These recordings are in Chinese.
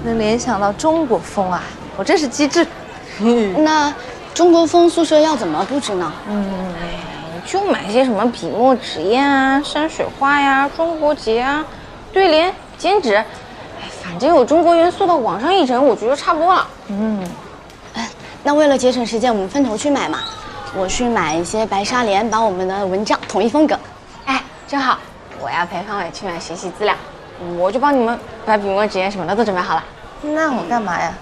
能联想到中国风啊，我真是机智。那中国风宿舍要怎么布置呢？就买些什么笔墨纸砚啊、山水画呀、中国结啊、对联、剪纸，反正有中国元素的往上一整，我觉得差不多了。那为了节省时间，我们分头去买嘛。我去买一些白纱帘，把我们的文章统一风格。哎，正好，我要陪方伟去买学习资料，我就帮你们把笔墨纸砚什么的都准备好了。那我干嘛呀？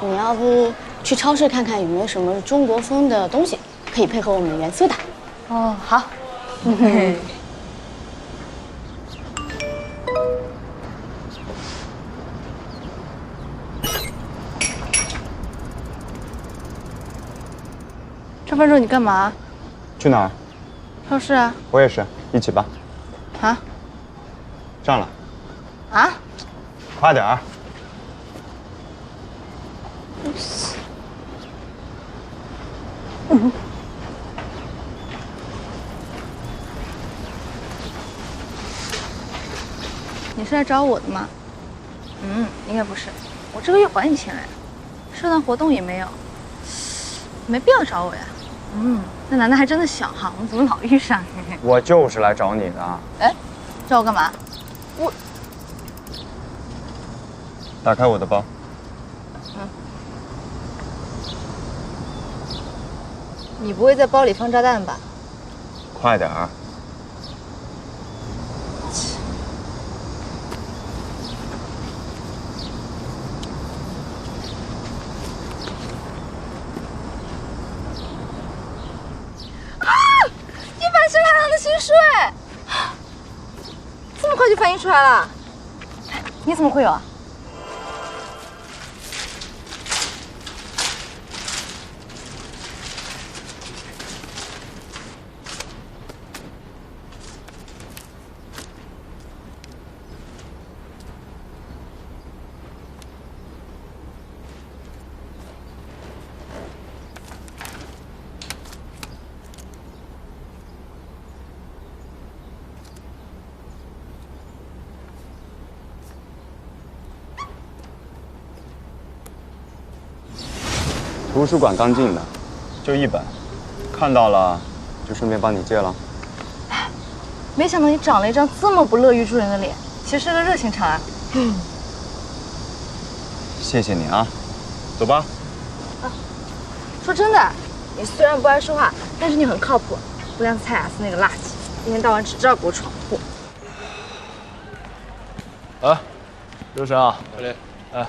你要不去超市看看有没有什么中国风的东西，可以配合我们元素的。哦，好。这分钟你干嘛？去哪儿？超市啊。我也是，一起吧。啊？上了，啊？快点儿。你是来找我的吗？应该不是，我这个月还你钱来着，社团活动也没有，没必要找我呀。那楠楠还真的小哈，我们怎么老遇上你？我就是来找你的。哎，找我干嘛？打开我的包。你不会在包里放炸弹吧？快点儿。100是海浪的薪水，这么快就反应出来了？你怎么会有啊？图书馆刚进的，就1本，看到了就顺便帮你借了。没想到你长了一张这么不乐于助人的脸，其实是个热心肠啊。谢谢你啊，走吧。说真的，你虽然不爱说话，但是你很靠谱，不像蔡雅思那个垃圾，一天到晚只知道给我闯祸。刘神啊，快点。